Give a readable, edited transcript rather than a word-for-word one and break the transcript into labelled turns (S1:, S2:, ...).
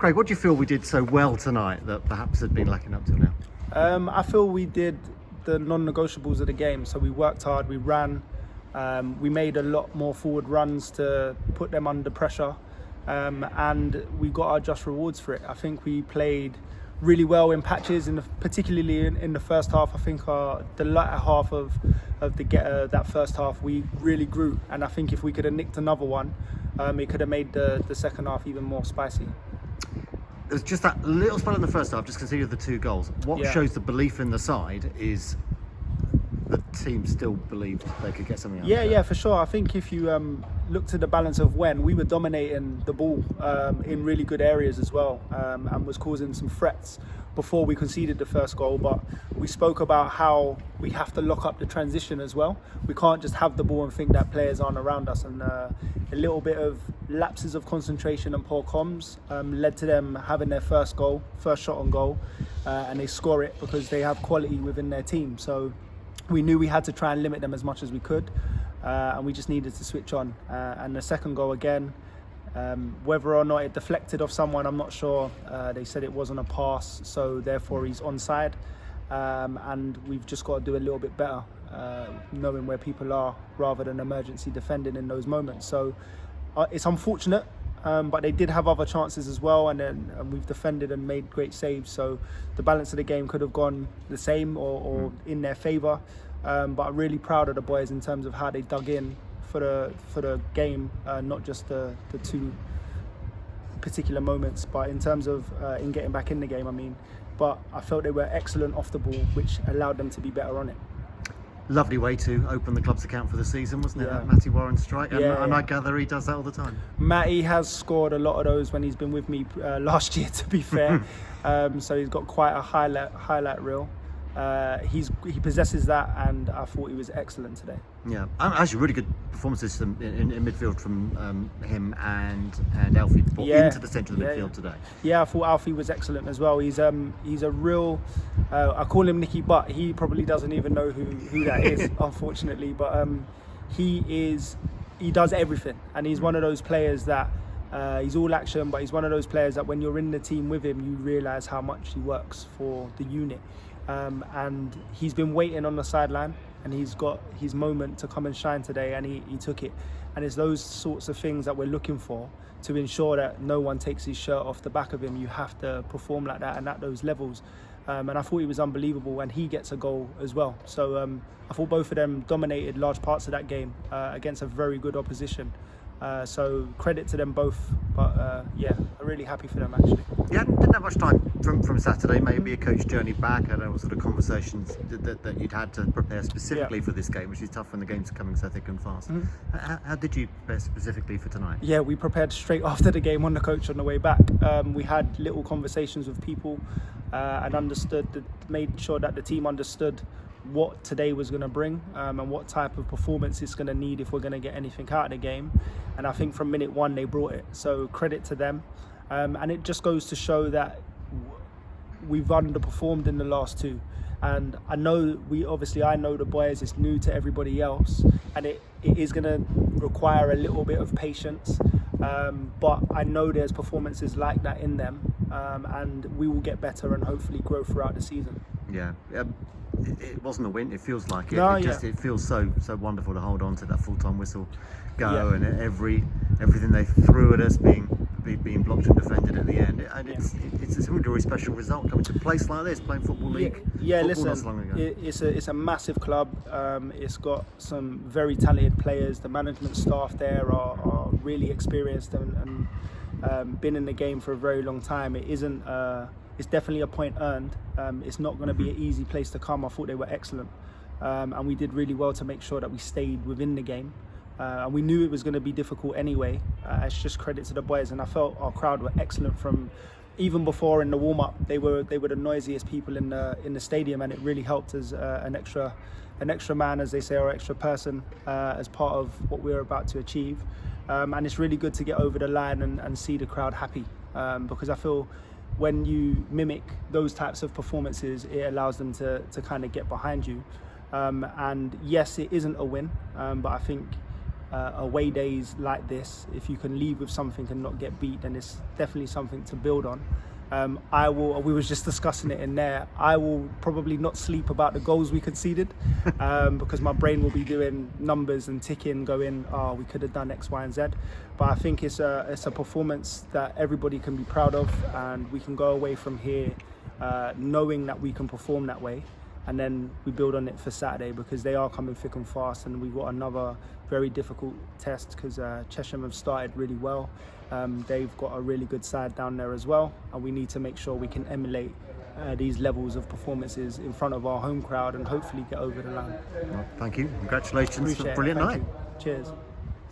S1: Craig, what do you feel we did so well tonight that perhaps had been lacking up till now?
S2: I feel we did the non-negotiables of the game. So we worked hard, we ran, we made a lot more forward runs to put them under pressure, and we got our just rewards for it. I think we played really well in patches, particularly in the first half. I think the latter half of that first half, we really grew, and I think if we could have nicked another one, it could have made the second half even more spicy.
S1: There's just that little spell in the first half, just conceded the 2 goals. What shows the belief in the side is the team still believed they could get something out of it.
S2: Yeah, for sure. I think if you look to the balance of when we were dominating the ball in really good areas as well, and was causing some threats before we conceded the first goal, but we spoke about how we have to lock up the transition as well. We can't just have the ball and think that players aren't around us, and a little bit of lapses of concentration and poor comms led to them having their first shot on goal, and they score it because they have quality within their team. So we knew we had to try and limit them as much as we could, and we just needed to switch on. And the second goal again, whether or not it deflected off someone, I'm not sure. They said it wasn't a pass, so therefore he's onside. And we've just got to do a little bit better, knowing where people are rather than emergency defending in those moments. So it's unfortunate, but they did have other chances as well, and we've defended and made great saves. So the balance of the game could have gone the same or in their favour. But I'm really proud of the boys in terms of how they dug in for the game, not just the 2 particular moments, but in terms of in getting back in the game, I mean. But I felt they were excellent off the ball, which allowed them to be better on it.
S1: Lovely way to open the club's account for the season, wasn't it?
S2: Yeah.
S1: That Matty Warren strike, and
S2: Yeah.
S1: I gather he does that all the time.
S2: Matty has scored a lot of those when he's been with me last year, to be fair. So he's got quite a highlight reel. He possesses that, and I thought he was excellent today.
S1: Yeah, actually really good performances in midfield from him and Alfie into the centre of the midfield today.
S2: Yeah, I thought Alfie was excellent as well. He's a real, I call him Nicky Butt. He probably doesn't even know who that is, unfortunately. But he does everything, and he's one of those players that he's all action, but he's one of those players that when you're in the team with him, you realise how much he works for the unit. And he's been waiting on the sideline, and he's got his moment to come and shine today, and he took it. And it's those sorts of things that we're looking for to ensure that no one takes his shirt off the back of him. You have to perform like that and at those levels. And I thought he was unbelievable, and he gets a goal as well. So I thought both of them dominated large parts of that game against a very good opposition. So credit to them both, but I'm really happy for them actually.
S1: Yeah, didn't have much time from Saturday. Maybe a coach journey back. I don't know what sort of conversations that you'd had to prepare specifically for this game, which is tough when the games are coming so thick and fast. How did you prepare specifically for tonight? Yeah,
S2: we prepared straight after the game on the coach on the way back. We had little conversations with people and made sure that the team understood what today was going to bring and what type of performance it's going to need if we're going to get anything out of the game. And I think from minute 1 they brought it, so credit to them. And it just goes to show that we've underperformed in the last 2, and I know the boys, it's new to everybody else, and it is going to require a little bit of patience, but I know there's performances like that in them, and we will get better and hopefully grow throughout the season.
S1: Yeah. It wasn't a win. It feels like it.
S2: No,
S1: It feels so wonderful to hold on to that full-time whistle go, and everything they threw at us being blocked and defended at the end. And it's a really special result coming to a place like this, playing football league.
S2: Listen,
S1: not so long ago.
S2: It's a massive club. It's got some very talented players. The management staff there are really experienced and been in the game for a very long time. It isn't. It's definitely a point earned. It's not going to be an easy place to come. I thought they were excellent, and we did really well to make sure that we stayed within the game. And we knew it was going to be difficult anyway. It's just credit to the boys, and I felt our crowd were excellent from even before in the warm up. They were the noisiest people in the stadium, and it really helped as an extra man, as they say, or extra person as part of what we were about to achieve. And it's really good to get over the line and see the crowd happy, because I feel when you mimic those types of performances, it allows them to kind of get behind you. And yes, it isn't a win, but I think away days like this, if you can leave with something and not get beat, then it's definitely something to build on. We was just discussing it in there, I will probably not sleep about the goals we conceded, because my brain will be doing numbers and ticking, going, oh, we could have done X, Y and Z. But I think it's a performance that everybody can be proud of, and we can go away from here knowing that we can perform that way. And then we build on it for Saturday, because they are coming thick and fast, and we've got another very difficult test, because Chesham have started really well. They've got a really good side down there as well, and we need to make sure we can emulate these levels of performances in front of our home crowd and hopefully get over the line.
S1: Well, thank you. Congratulations.
S2: Appreciate it.
S1: Brilliant
S2: Thank
S1: night.
S2: you. Cheers.